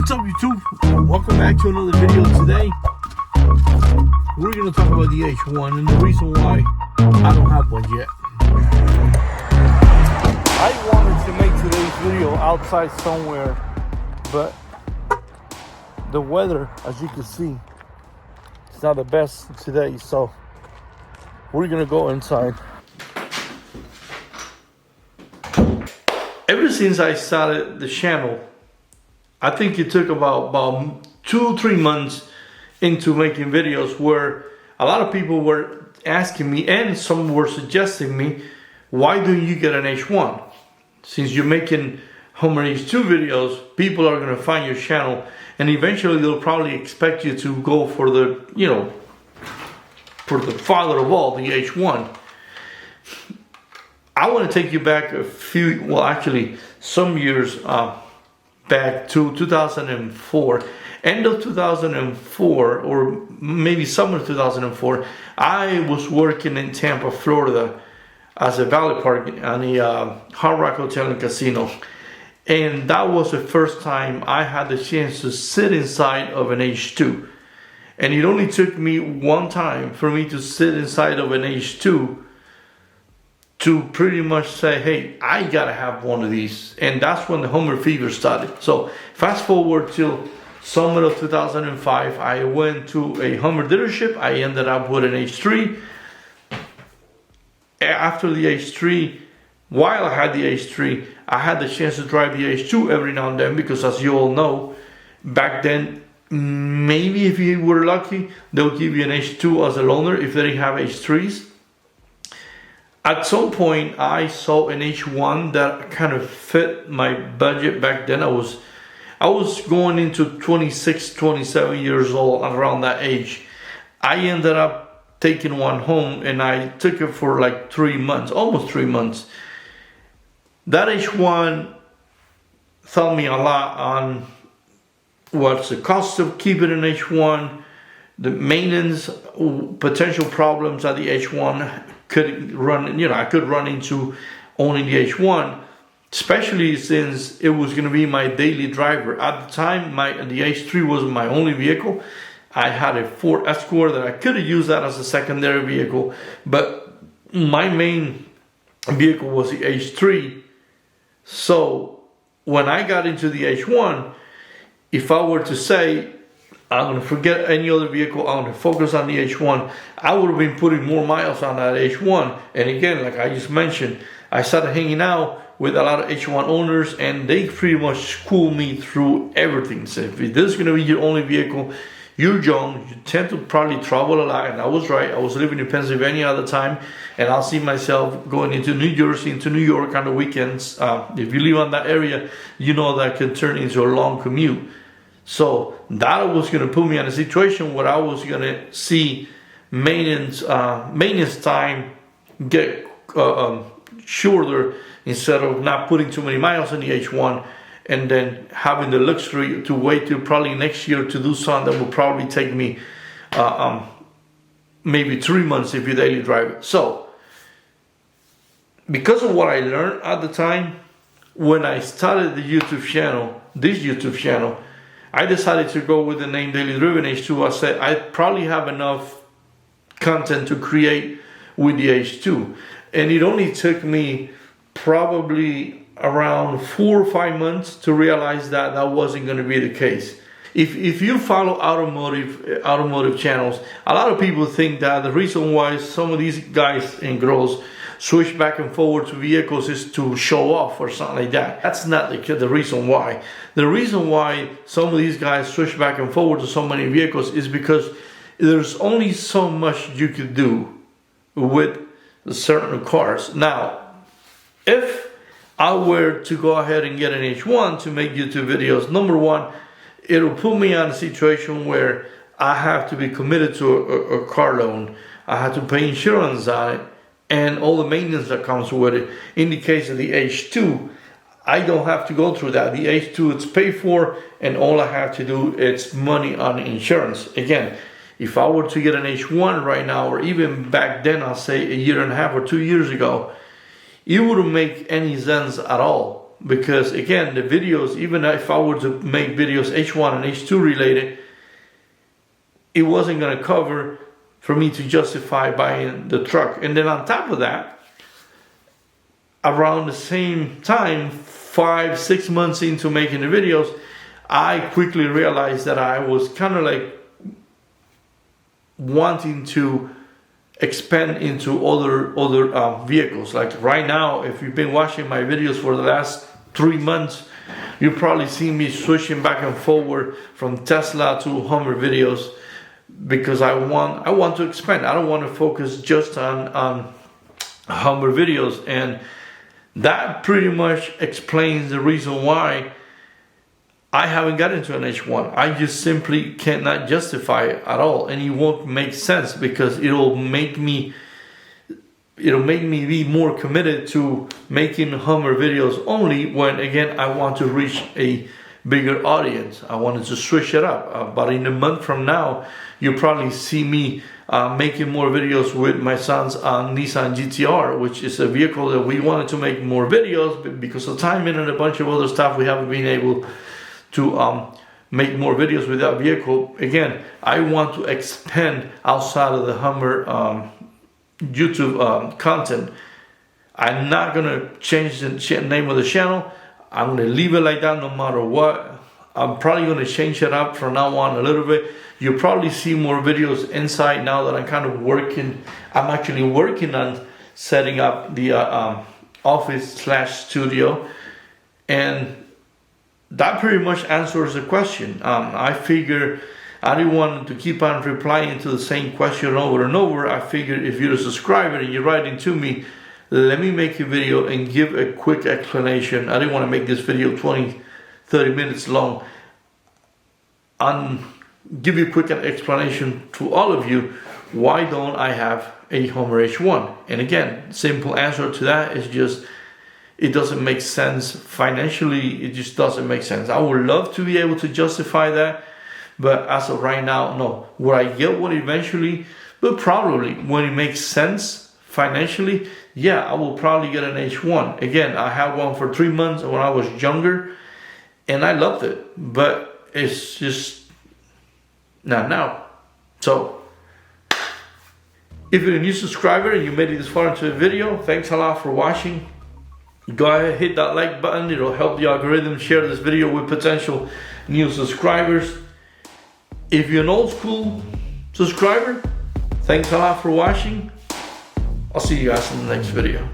What's up, YouTube? Welcome back to another video. Today we're going to talk about the H1 and the reason why I don't have one yet. I wanted to make today's video outside somewhere, but the weather, as you can see, it's not the best today, so we're going to go inside. Ever since I started the channel, I think it took about 2-3 months into making videos where a lot of people were asking me, and some were suggesting me, why don't you get an H1? Since you're making Homer H2 videos, people are going to find your channel, and eventually they'll probably expect you to go for the, for the father of all, the H1. I want to take you back some years back to 2004, end of 2004, or maybe summer 2004. I was working in Tampa, Florida, as a valet park on the Hard Rock Hotel and Casino, and that was the first time I had the chance to sit inside of an H2. And it only took me one time for me to sit inside of an H2 to pretty much say, hey, I gotta have one of these. And that's when the Homer fever started. So fast forward till summer of 2005, I went to a Homer dealership. I ended up with an H3. After the H3, while I had the H3, I had the chance to drive the H2 every now and then, because as you all know, back then, maybe if you were lucky, they'll give you an H2 as a loaner if they didn't have H3s. At some point, I saw an H1 that kind of fit my budget back then. I was going into 26, 27 years old, around that age. I ended up taking one home, and I took it for like 3 months, almost 3 months. That H1 taught me a lot on what's the cost of keeping an H1, the maintenance, potential problems that the H1 could run, I could run into owning the H1, especially since it was going to be my daily driver. At the time, the H3 wasn't my only vehicle. I had a Ford Escort that I could have used that as a secondary vehicle, but my main vehicle was the H3. So when I got into the H1, if I were to say, I'm going to forget any other vehicle, I'm going to focus on the H1, I would have been putting more miles on that H1. And again, like I just mentioned, I started hanging out with a lot of H1 owners, and they pretty much schooled me through everything. So if this is going to be your only vehicle, you're young, you tend to probably travel a lot, and I was right. I was living in Pennsylvania at the time, and I'll see myself going into New Jersey, into New York on the weekends. If you live on that area, you know that can turn into a long commute. So that was going to put me in a situation where I was going to see maintenance time get shorter, instead of not putting too many miles on the H1 and then having the luxury to wait till probably next year to do something that will probably take me maybe 3 months if you daily drive it. So because of what I learned at the time, when I started this YouTube channel, I decided to go with the name Daily Driven H2. I said I probably have enough content to create with the H2. And it only took me probably around 4 or 5 months to realize that that wasn't going to be the case. If you follow automotive channels, a lot of people think that the reason why some of these guys and girls switch back and forward to vehicles is to show off or something like that. That's not the reason why. The reason why some of these guys switch back and forward to so many vehicles is because there's only so much you could do with certain cars. Now, if I were to go ahead and get an H1 to make YouTube videos, number one, it'll put me in a situation where I have to be committed to a car loan. I have to pay insurance on it, and all the maintenance that comes with it. In the case of the H2, I don't have to go through that. The H2, it's paid for, and all I have to do is money on insurance. Again, if I were to get an H1 right now, or even back then, I'll say a year and a half or 2 years ago, it wouldn't make any sense at all. because again, the videos, even if I were to make videos H1 and H2 related, it wasn't going to cover for me to justify buying the truck. And then on top of that, around the same time, 5-6 months into making the videos, I quickly realized that I was kind of like wanting to expand into other vehicles. Like right now, if you've been watching my videos for the last 3 months, you probably see me switching back and forward from Tesla to Hummer videos, because I want to expand. I don't want to focus just on Hummer videos, and that pretty much explains the reason why I haven't got into an H1. I just simply cannot justify it at all, and it won't make sense, because it'll make me be more committed to making Hummer videos only when, again, I want to reach a bigger audience. I wanted to switch it up, but in a month from now, you'll probably see me making more videos with my son's Nissan GTR, which is a vehicle that we wanted to make more videos, but because of timing and a bunch of other stuff, we haven't been able to make more videos with that vehicle. Again, I want to expand outside of the Hummer YouTube content. I'm not gonna change the name of the channel. I'm gonna leave it like that no matter what. I'm probably gonna change it up from now on a little bit. You'll probably see more videos inside now that I'm kind of working. I'm actually working on setting up the office/studio, and that pretty much answers the question. I figure I didn't want to keep on replying to the same question over and over. I figured if you're a subscriber and you're writing to me, let me make a video and give a quick explanation. I didn't want to make this video 20-30 minutes long. Give you a quick explanation to all of you, why don't I have a Hummer H1? And again, simple answer to that is just, it doesn't make sense financially. It just doesn't make sense. I would love to be able to justify that, but as of right now, no. Will I get one eventually? But probably when it makes sense financially, yeah, I will probably get an H1. Again, I had one for 3 months when I was younger, and I loved it, but it's just not now. So if you're a new subscriber and you made it this far into the video, thanks a lot for watching. Go ahead, hit that like button. It'll help the algorithm share this video with potential new subscribers. If you're an old school subscriber, thanks a lot for watching. I'll see you guys in the next video.